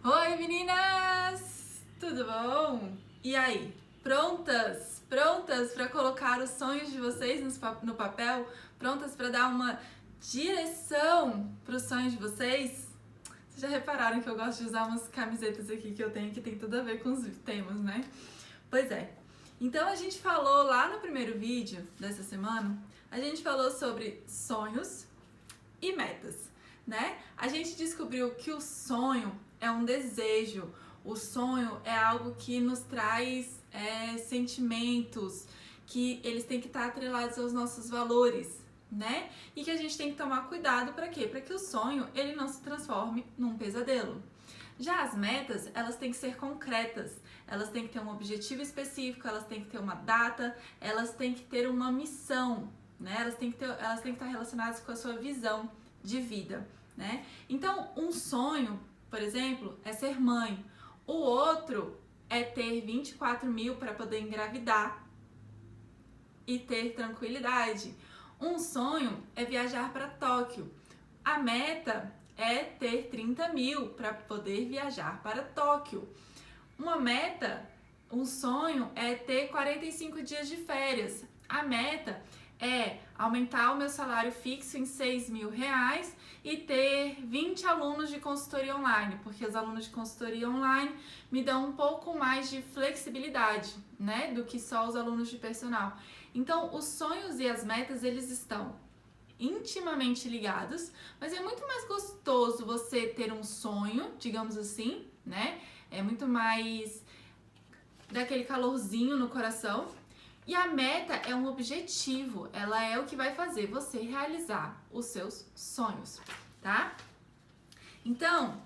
Oi meninas! Tudo bom? E aí, prontas? Prontas para colocar os sonhos de vocês no papel? Prontas para dar uma direção para os sonhos de vocês? Vocês já repararam que eu gosto de usar umas camisetas aqui que eu tenho que tem tudo a ver com os temas, né? Pois é. Então a gente falou lá no primeiro vídeo dessa semana, a gente falou sobre sonhos e metas, né? A gente descobriu que o sonho é um desejo, o sonho é algo que nos traz sentimentos, que eles têm que estar atrelados aos nossos valores, né? E que a gente tem que tomar cuidado para quê? Para que o sonho ele não se transforme num pesadelo. Já as metas, elas têm que ser concretas, elas têm que ter um objetivo específico, elas têm que ter uma data, elas têm que ter uma missão, né? Elas têm que estar relacionadas com a sua visão de vida, né? Então, um sonho, por exemplo, é ser mãe. O outro é ter 24 mil para poder engravidar e ter tranquilidade. Um sonho é viajar para Tóquio. A meta é ter 30 mil para poder viajar para Tóquio. Uma meta, um sonho é ter 45 dias de férias. A meta é aumentar o meu salário fixo em 6 mil reais e ter 20 alunos de consultoria online, porque os alunos de consultoria online me dão um pouco mais de flexibilidade, né, do que só os alunos de personal. Então, os sonhos e as metas, eles estão intimamente ligados, mas é muito mais gostoso você ter um sonho, digamos assim, né? É muito mais daquele calorzinho no coração. E a meta é um objetivo, ela é o que vai fazer você realizar os seus sonhos, tá? Então,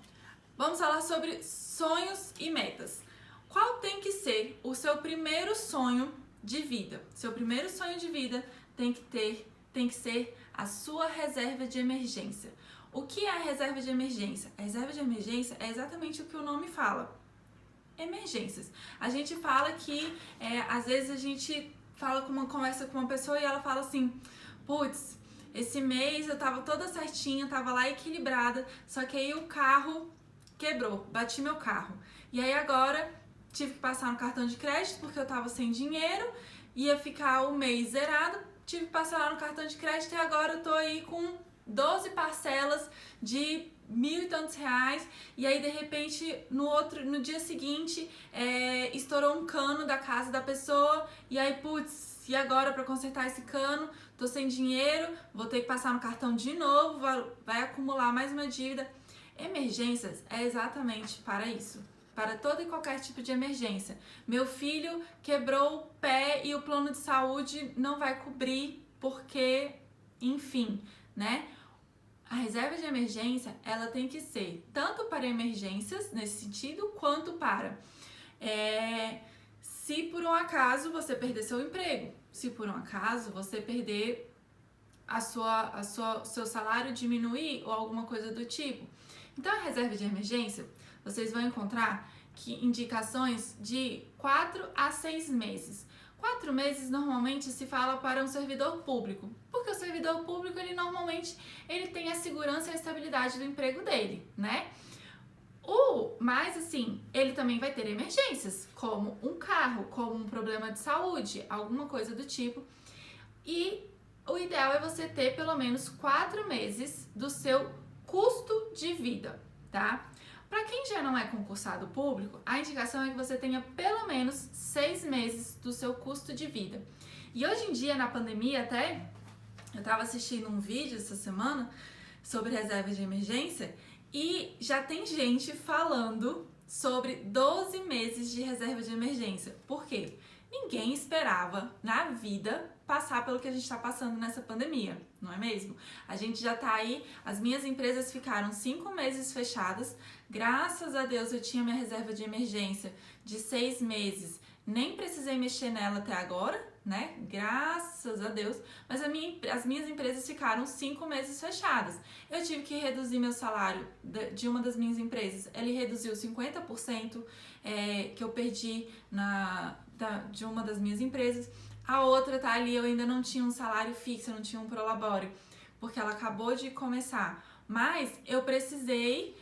vamos falar sobre sonhos e metas. Qual tem que ser o seu primeiro sonho de vida? Seu primeiro sonho de vida tem que ser a sua reserva de emergência. O que é a reserva de emergência? A reserva de emergência é exatamente o que o nome fala. Emergências. A gente fala que às vezes a gente conversa com uma pessoa e ela fala assim, putz, esse mês eu tava toda certinha, tava lá equilibrada, só que aí o carro quebrou, bati meu carro. E aí agora tive que passar no cartão de crédito porque eu tava sem dinheiro, ia ficar o mês zerado, tive que passar lá no cartão de crédito e agora eu tô aí com 12 parcelas de 1.000 e tantos reais, e aí de repente no dia seguinte estourou um cano da casa da pessoa, e aí putz, e agora para consertar esse cano, tô sem dinheiro, vou ter que passar no cartão de novo, vai acumular mais uma dívida. Emergências é exatamente para isso, para todo e qualquer tipo de emergência. Meu filho quebrou o pé e o plano de saúde não vai cobrir porque, enfim, né? A reserva de emergência, ela tem que ser tanto para emergências, nesse sentido, quanto para se por um acaso você perder seu emprego, se por um acaso você perder seu salário diminuir ou alguma coisa do tipo. Então, a reserva de emergência, vocês vão encontrar indicações de 4 a 6 meses. 4 meses normalmente se fala para um servidor público, porque o servidor público normalmente tem a segurança e a estabilidade do emprego dele, né? Mas assim, ele também vai ter emergências, como um carro, como um problema de saúde, alguma coisa do tipo. E o ideal é você ter pelo menos 4 meses do seu custo de vida, tá? Para quem já não é concursado público, a indicação é que você tenha pelo menos 6 meses do seu custo de vida. E hoje em dia, na pandemia até, eu estava assistindo um vídeo essa semana sobre reserva de emergência e já tem gente falando sobre 12 meses de reserva de emergência. Por quê? Ninguém esperava na vida passar pelo que a gente está passando nessa pandemia, não é mesmo? A gente já tá aí, as minhas empresas ficaram 5 meses fechadas, graças a Deus eu tinha minha reserva de emergência de 6 meses, nem precisei mexer nela até agora, né? Graças a Deus, mas as minhas empresas ficaram 5 meses fechadas. Eu tive que reduzir meu salário de uma das minhas empresas, ele reduziu 50% que eu perdi de uma das minhas empresas. A outra tá ali, eu ainda não tinha um salário fixo, eu não tinha um prolabore, porque ela acabou de começar. Mas eu precisei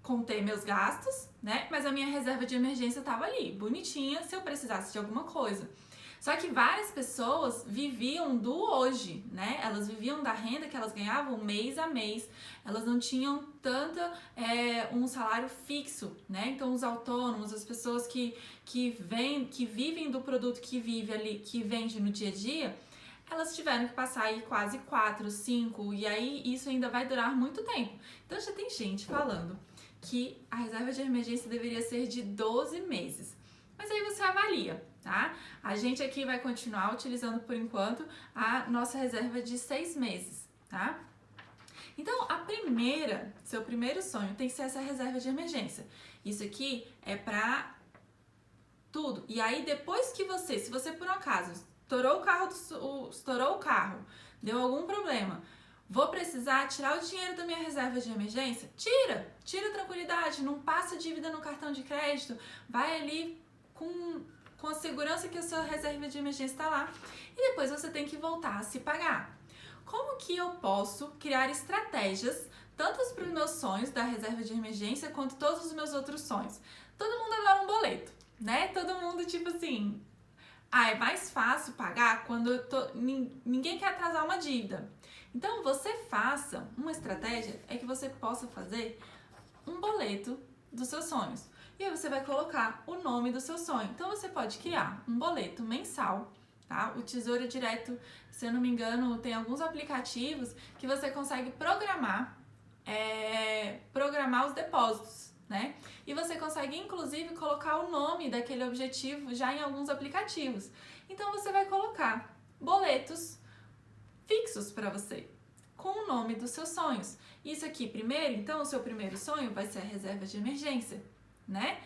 conter meus gastos, né? Mas a minha reserva de emergência estava ali, bonitinha, se eu precisasse de alguma coisa. Só que várias pessoas viviam do hoje, né? Elas viviam da renda que elas ganhavam mês a mês. Elas não tinham um salário fixo, né? Então os autônomos, as pessoas que vivem do produto que vive ali, que vende no dia a dia, elas tiveram que passar aí quase 4, 5, e aí isso ainda vai durar muito tempo. Então já tem gente falando que a reserva de emergência deveria ser de 12 meses. Mas aí você avalia, tá? A gente aqui vai continuar utilizando por enquanto a nossa reserva de 6 meses, tá? Então, seu primeiro sonho tem que ser essa reserva de emergência. Isso aqui é pra tudo. E aí, depois que se você por um acaso estourou o carro, deu algum problema, vou precisar tirar o dinheiro da minha reserva de emergência? Tira tranquilidade, não passa dívida no cartão de crédito, vai ali com a segurança que a sua reserva de emergência está lá. E depois você tem que voltar a se pagar. Como que eu posso criar estratégias, tanto para os meus sonhos da reserva de emergência, quanto todos os meus outros sonhos? Todo mundo adora um boleto, né? Todo mundo, tipo assim, é mais fácil pagar quando ninguém quer atrasar uma dívida. Então, você faça uma estratégia, é que você possa fazer um boleto dos seus sonhos. E aí você vai colocar o nome do seu sonho. Então, você pode criar um boleto mensal, tá? O Tesouro Direto, se eu não me engano, tem alguns aplicativos que você consegue programar os depósitos, né? E você consegue, inclusive, colocar o nome daquele objetivo já em alguns aplicativos. Então, você vai colocar boletos fixos para você, com o nome dos seus sonhos. Isso aqui, primeiro, então, o seu primeiro sonho vai ser a reserva de emergência, né?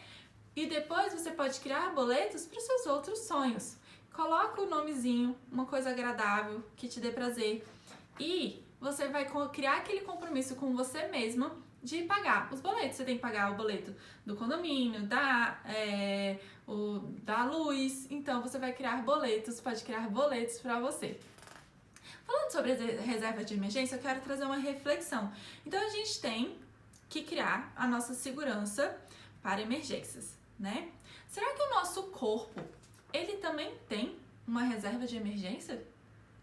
E depois você pode criar boletos para os seus outros sonhos. Coloca o nomezinho, uma coisa agradável, que te dê prazer. E você vai criar aquele compromisso com você mesma de pagar os boletos. Você tem que pagar o boleto do condomínio, da luz. Então, você vai criar boletos, pode criar boletos para você. Falando sobre a reserva de emergência, eu quero trazer uma reflexão. Então, a gente tem que criar a nossa segurança para emergências, né? Será que o nosso corpo, ele também tem uma reserva de emergência?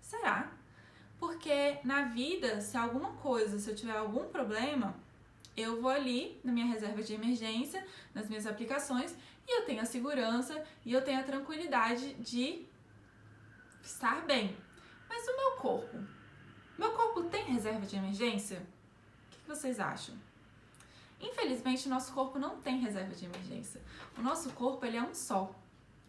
Será? Porque na vida, se eu tiver algum problema, eu vou ali na minha reserva de emergência, nas minhas aplicações, e eu tenho a segurança e eu tenho a tranquilidade de estar bem. Mas o meu corpo tem reserva de emergência? O que vocês acham? Infelizmente, o nosso corpo não tem reserva de emergência. O nosso corpo, ele é um só,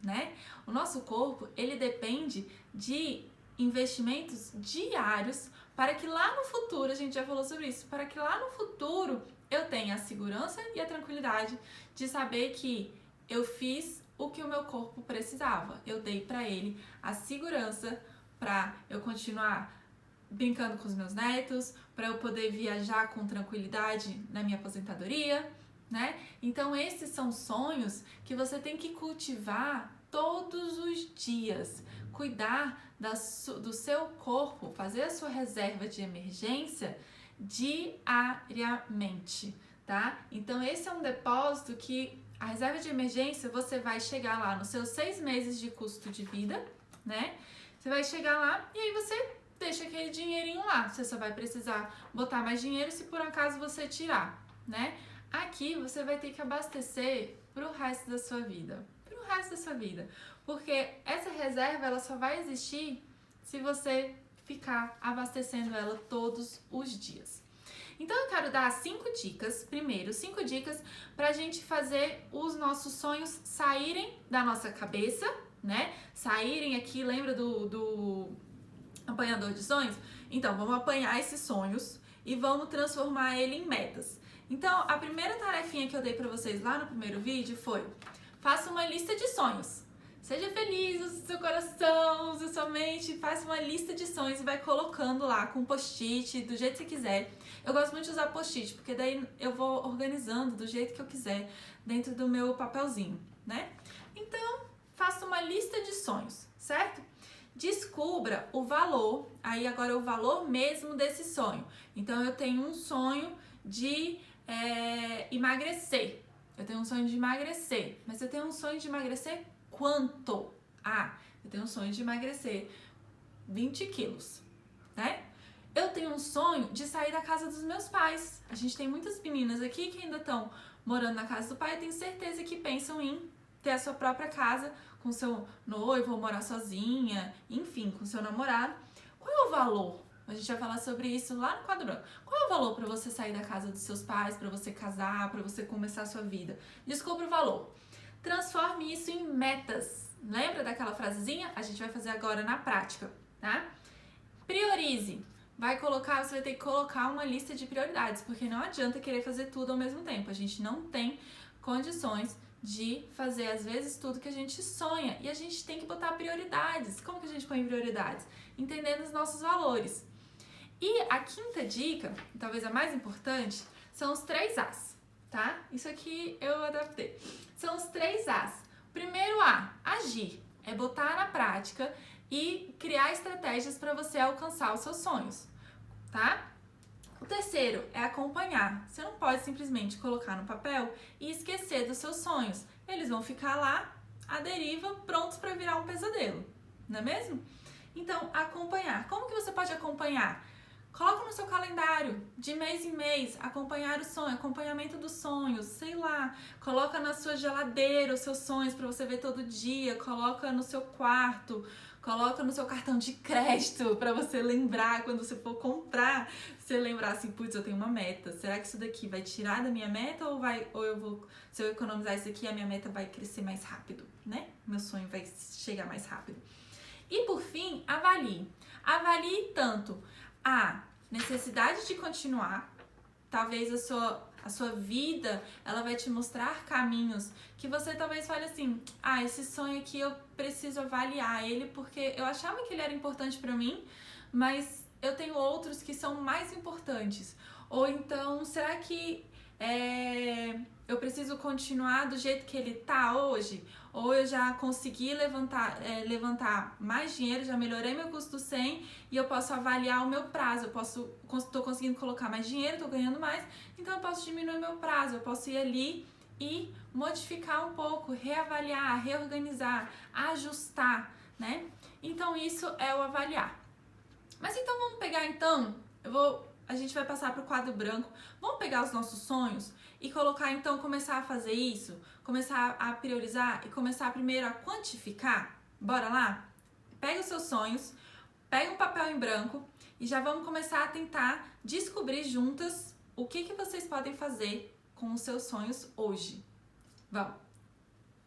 né? O nosso corpo, ele depende de investimentos diários para que lá no futuro, a gente já falou sobre isso, para que lá no futuro eu tenha a segurança e a tranquilidade de saber que eu fiz o que o meu corpo precisava. Eu dei para ele a segurança para eu continuar brincando com os meus netos, para eu poder viajar com tranquilidade na minha aposentadoria, né? Então esses são sonhos que você tem que cultivar todos os dias, cuidar do seu corpo, fazer a sua reserva de emergência diariamente, tá? Então esse é um depósito que a reserva de emergência você vai chegar lá nos seus 6 meses de custo de vida, né? Você vai chegar lá e aí você deixa aquele dinheirinho lá. Você só vai precisar botar mais dinheiro se por acaso você tirar, né? Aqui você vai ter que abastecer pro resto da sua vida. Pro resto da sua vida. Porque essa reserva, ela só vai existir se você ficar abastecendo ela todos os dias. Então eu quero dar 5 dicas, primeiro 5 dicas pra gente fazer os nossos sonhos saírem da nossa cabeça, né? Saírem aqui, lembra do apanhador de sonhos? Então, vamos apanhar esses sonhos e vamos transformar ele em metas. Então, a primeira tarefinha que eu dei pra vocês lá no primeiro vídeo foi: faça uma lista de sonhos. Seja feliz, use seu coração, use sua mente, faça uma lista de sonhos e vai colocando lá com post-it, do jeito que você quiser. Eu gosto muito de usar post-it, porque daí eu vou organizando do jeito que eu quiser dentro do meu papelzinho, né? Então, faça uma lista de sonhos, certo? Descubra o valor, aí agora o valor mesmo desse sonho. Então, eu tenho um sonho de emagrecer. Eu tenho um sonho de emagrecer. Mas eu tenho um sonho de emagrecer quanto? Eu tenho um sonho de emagrecer 20 quilos, né? Eu tenho um sonho de sair da casa dos meus pais. A gente tem muitas meninas aqui que ainda estão morando na casa do pai. Eu tenho certeza que pensam em ter a sua própria casa com seu noivo, ou morar sozinha, enfim, com seu namorado. Qual é o valor? A gente vai falar sobre isso lá no quadro branco. Qual é o valor para você sair da casa dos seus pais, para você casar, para você começar a sua vida? Descubra o valor. Transforme isso em metas. Lembra daquela frasezinha? A gente vai fazer agora na prática, tá? Priorize. Você vai ter que colocar uma lista de prioridades, porque não adianta querer fazer tudo ao mesmo tempo. A gente não tem condições de fazer, às vezes, tudo que a gente sonha. E a gente tem que botar prioridades. Como que a gente põe prioridades? Entendendo os nossos valores. E a quinta dica, talvez a mais importante, são os 3 As, tá? Isso aqui eu adaptei. São os 3 As. Primeiro A, agir. É botar na prática e criar estratégias para você alcançar os seus sonhos, tá? O terceiro é acompanhar. Você não pode simplesmente colocar no papel e esquecer dos seus sonhos. Eles vão ficar lá, à deriva, prontos para virar um pesadelo, não é mesmo? Então, acompanhar. Como que você pode acompanhar? Coloca no seu calendário, de mês em mês, acompanhar o sonho, acompanhamento dos sonhos, sei lá. Coloca na sua geladeira os seus sonhos para você ver todo dia. Coloca no seu quarto, coloca no seu cartão de crédito para você lembrar quando você for comprar. Você lembrar assim, putz, eu tenho uma meta. Será que isso daqui vai tirar da minha meta se eu economizar isso aqui, a minha meta vai crescer mais rápido, né? Meu sonho vai chegar mais rápido. E por fim, avalie. Avalie tanto a necessidade de continuar, talvez a sua vida, ela vai te mostrar caminhos que você talvez fale assim, esse sonho aqui eu preciso avaliar ele porque eu achava que ele era importante pra mim, mas eu tenho outros que são mais importantes. Ou então, será que eu preciso continuar do jeito que ele tá hoje? Ou eu já consegui levantar mais dinheiro, já melhorei meu custo 100 e eu posso avaliar o meu prazo. Tô conseguindo colocar mais dinheiro, tô ganhando mais, então eu posso diminuir meu prazo, eu posso ir ali e modificar um pouco, reavaliar, reorganizar, ajustar, né? Então isso é o avaliar. Mas então vamos pegar a gente vai passar para o quadro branco. Vamos pegar os nossos sonhos e começar a fazer isso, começar a priorizar e começar primeiro a quantificar? Bora lá? Pega os seus sonhos, pega um papel em branco e já vamos começar a tentar descobrir juntas o que vocês podem fazer com os seus sonhos hoje. Vamos!